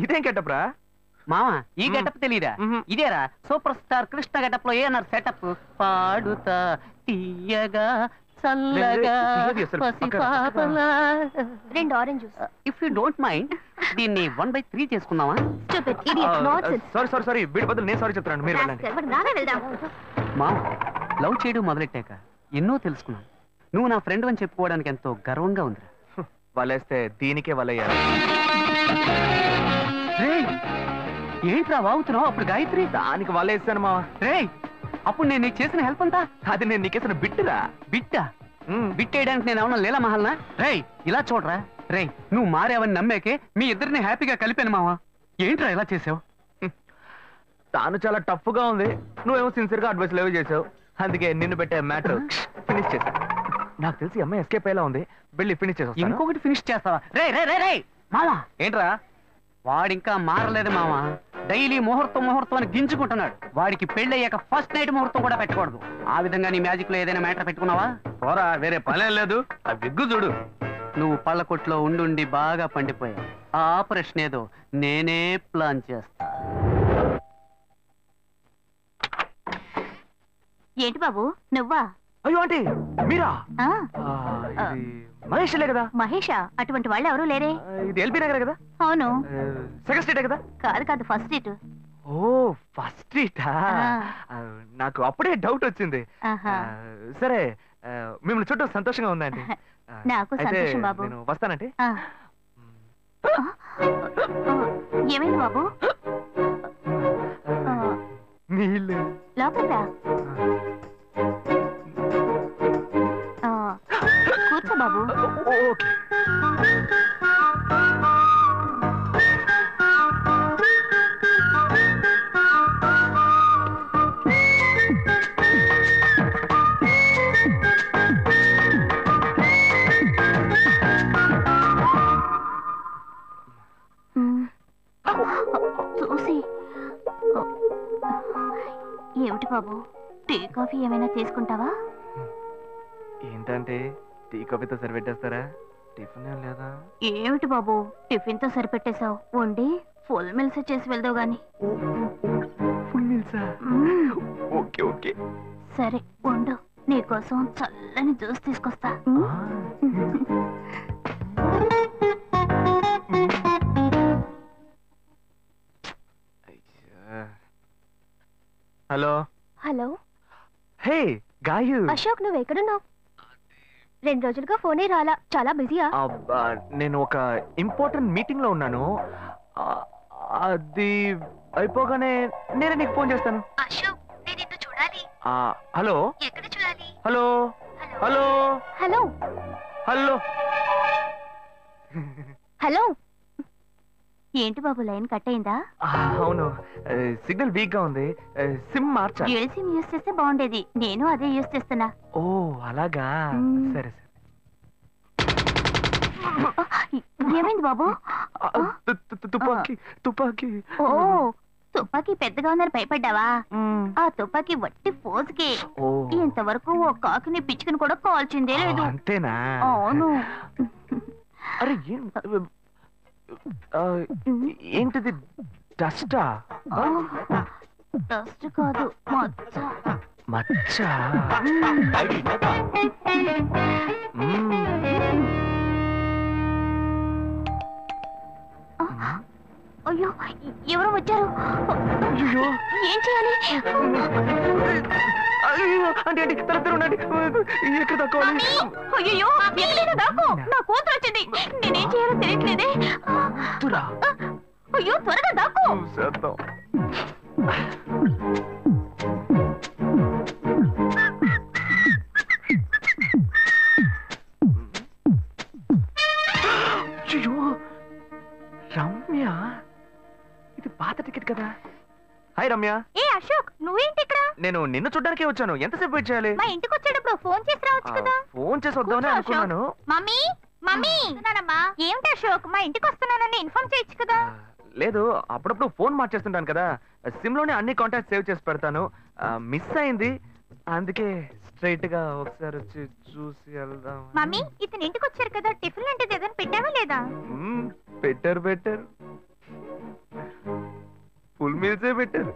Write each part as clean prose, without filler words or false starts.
ఇదేం గెటప్రా మావా? ఈ గెటప్ తెలీదా? ఇదేరా సూపర్ స్టార్ కృష్ణ గెటప్ లో ఏనారు సెటప్. పాడుతా తీయగా చల్లగా పసిపాపలా. 2 orange juice. If you don't mind దీన్ని 1/3 చేసుకుందామా? సారీ వీడి బదులు నేను సారీ చెప్తున్నాను, మీరు వెళ్ళండి. మావా, లవ్ చేయడం మొదలెట్టాక ఎన్నో తెలుసుకున్నాను. నువ్వు నా ఫ్రెండ్ అని చెప్పుకోవడానికి ఎంతో గర్వంగా ఉంది. వలేస్తే దీనికే వలయ్యారు. ఏంట్రా వాగుతున్నావు? అప్పుడు గాయత్రి దానికి వలేస్తాను మావా. అప్పుడు నేను నీకు చేసిన హెల్ప్ అంతా అది నేను నీకేసిన బిట్టురా. బిట్టా? బిట్టేయడానికి నేను ఏమన్నా లీలా మహల్నా? ఇలా చూడరా నువ్వు మారావని నమ్మేకే మీ ఇద్దరిని హ్యాపీగా కలిపాను మావా. ఏంట్రా ఇలా చేసావు? తాను చాలా టఫ్ గా ఉంది, నువ్వేమో సిన్సియర్ గా అడ్వైస్ లేవు చేసావు. అందుకే నిన్ను పెట్టే మ్యాటర్ ఫినిష్ చేసా. నాకు తెలిసి అమ్మాయి ఎస్కేప్ అయ్యేలా ఉంది, వెళ్ళి ఫినిష్ చేసా. ఇంకొకటి ఫినిష్ చేస్తావా? రే మావా, ఏంట్రా? వాడింకా మారలేదు మావా. డైలీ ముహూర్తం అని గింజుకుంటున్నాడు. వాడికి పెళ్ళయ్యాక ఫస్ట్ నైట్ ముహూర్తం కూడా పెట్టకూడదు. ఆ విధంగా నీ మ్యాజిక్ లో ఏదైనా మ్యాటర్ పెట్టుకున్నావా? పోరా, వేరే పనేం లేదు. ఆ విగ్గు చూడు. నువ్వు పళ్ళ కొట్లో ఉండి బాగా పండిపోయావు. ఆ ఆపరేషన్ ఏదో నేనే ప్లాన్ చేస్తా. ఏంటి బాబు నువ్వా? అయ్యో ఆంటీ మీరా? మహేష్లే కదా? మహేషా? అటువంటి వాళ్ళు ఎవరూ లేరే. ఇది ఎల్బీ నగర్ కదా? అవును. సెకండ్ స్ట్రీట్ కదా? కాదు ఫస్ట్ స్ట్రీట్. ఓ ఫస్ట్ స్ట్రీటా? నాకు అప్పుడే డౌట్ వచ్చింది. సరే, మిమ్మల్ని చుట్టూ సంతోషంగా ఉందండి. నాకు సంతోషం బాబు. నేను వస్తానంటే. ఏమైంది బాబు? నీళ్ళు లోపలికి రా. కూర్చో బాబు. ఓకే. చూసి ఏమిటి బాబు, టీ కాఫీ ఏమైనా తీసుకుంటావా? ఏంటంటే టీ కాఫీతో సరిపెట్టేస్తారా? టిఫిన్ లేదా? ఏమిటి బాబు టిఫిన్ తో సరిపెట్టేశావు? వండి ఫుల్ మిల్స్ చేసి వెళ్దావు గాని. ఫుల్ మిల్సా? ఓకే ఓకే సరే వండు, నీకోసం చల్లని జ్యూస్ తీసుకొస్తా. హలో. హలో. హే గాయు. అశోక్ నువ్వు ఎక్కడున్నావు? 2 రోజులుగా ఫోనే రాలా, చాలా బిజీయా? నేను ఒక ఇంపార్టెంట్ మీటింగ్ లో ఉన్నాను. అది అయిపోగానే నేనే నీకు ఫోన్ చేస్తాను. అశోక్ నేను నిన్ను చూడాలి. హలో. ఎక్కడ చూడాలి? Hello hello hello hello hello. ఏంటి బాబు లైన్ కట్ అయిందా? అవును, సిగ్నల్ వీక్ గా ఉంది. సిమ్ మార్చా. డ్యూయల్ సిమ్ యూస్ చేస్తే బాగుండేది, నేను అదే యూస్ చేస్తున్నా. ఓ అలాగా, సరే సరే. ఏమైంది బాబు? తుపాకీ తుపాకీ. ఓ తుపాకీ పెద్దగా ఉందని భయపడ్డావా? ఆ తుపాకీ వట్టి ఫోజుకే. ఇంతవరకు ఓ కాకిని పిచ్చుకుని కూడా కాల్చిందే లేదు. అంతేనా? అవును. అరే ఏంటిది? డస్టా? డస్ట్ కాదు, మచ్చ. మచ్చ? అయ్యో ఎవరో వచ్చారు. ఏం చేయాలి? అంటే ఎక్కడ తక్కువాలి? అయ్యో ఎక్కడైనా దాకో, నా కూతురు వచ్చింది, నేనేం చేయాలో తెలియట్లేదే. అయ్యో త్వరగా దాకో. రమ్య, ఇది పాత టికెట్ కదా? హాయ్ రమ్య. ఏ అశోక్ నువ్వేంటి ఇక్కడ? నేను నిన్ను చూడ్డానికే వచ్చాను. ఎంతసేపు వెయిట్ చేయాలి? మా ఇంటికి వచ్చేటప్పుడు ఫోన్ చేసి రావచ్చు కదా. ఫోన్ చేసి వద్దామని అనుకున్నాను. మమ్మీ మమ్మీ ఏమిటి అశోక్ మా ఇంటికి వస్తున్నానని ఇన్ఫార్మ్ చేయొచ్చు కదా. లేదు, అప్పుడప్పుడు ఫోన్ మార్చేస్తుంటాను కదా, సిమ్ లోనే అన్ని కాంటాక్ట్ సేవ్ చేసి పెడతాను. మిస్ అయింది, అందుకే స్ట్రైట్ గా ఒకసారి వచ్చి చూసి వెళ్దాం. మమ్మీ ఇతను ఇంటికి వచ్చారు కదా, టిఫిన్ లాంటిది ఏదైనా పెట్టావా లేదా? Better better. మీల్సే పెట్టారు.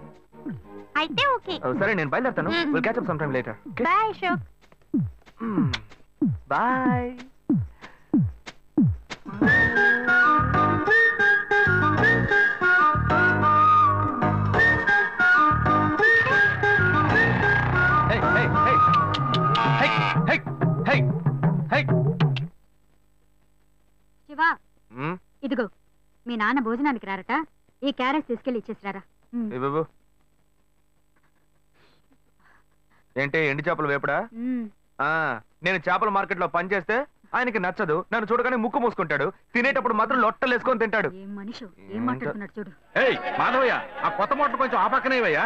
అయితే ఓకే. సరే నేను బయలుదేరుతాను. Will catch up some time later. Bye Ashok. Bye. Shiva, ఇదిగో మీ నాన్న భోజనానికి రారట, ఈ క్యారెట్ తీసుకెళ్లి ఇచ్చేసిరారా. ఏంటి ఎండి చేపలు వేపడా? నేను చేపల మార్కెట్ లో పనిచేస్తే ఆయనకి నచ్చదు. నన్ను చూడగానే ముక్కు మూసుకుంటాడు. తినేటప్పుడు మాత్రం లొట్టలు వేసుకొని తింటాడు. ఏం మనిషి, ఏం మాట్లాడుతున్నాడు చూడు. మాధవయ్య, ఆ కొత్త మోటార్ కొంచెం ఆపక్కనేవయ్యా.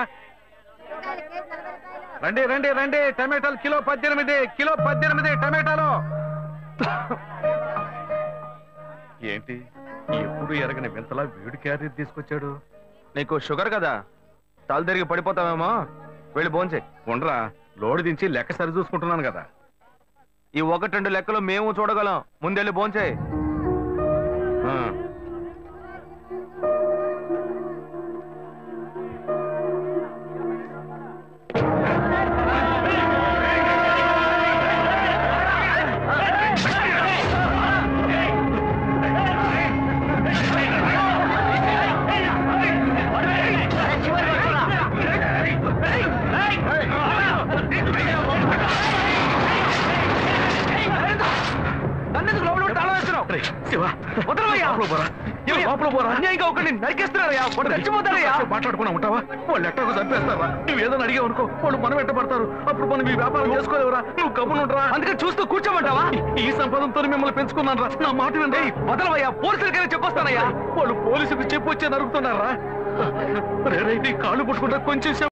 రండి రండి రండి, టమాటాలు కిలో 18, కిలో 18 టమాటాలు. ఏంటి ఎప్పుడు ఎరగని వింతలా వేడి క్యారీ తీసుకొచ్చాడు? నీకు షుగర్ కదా, తల తిరిగి పడిపోతావేమో. వెళ్ళి భోంచే. ఉండరా, లోడు దించి లెక్క సరి చూసుకుంటున్నాను కదా. ఈ 1-2 లెక్కలు మేము చూడగలం. ముందెళ్ళి భోంచే. మాట్లాడుకున్నా ఉంటావా? వాళ్ళు ఎట్టకు చంపేస్తారా? నువ్వు ఏదైనా అడిగావు అనుకో, వాళ్ళు మనం ఎట్టబడతారు. అప్పుడు మనం ఈ వ్యాపారం చేసుకోలేవురా. నువ్వు గమ్మునుంటరా. అందుకని చూస్తూ కూర్చోమంటావా? ఈ సంపాదంతో మిమ్మల్ని పెంచుకున్నాను రా. నా మాట వినండి. వదలవయ్యా, పోలీసులకైనా చెప్పొస్తానయ్యా. వాళ్ళు పోలీసులకు చెప్పొచ్చే నరుగుతున్నారా? కాళ్ళు పుట్టుకుంటా కొంచెం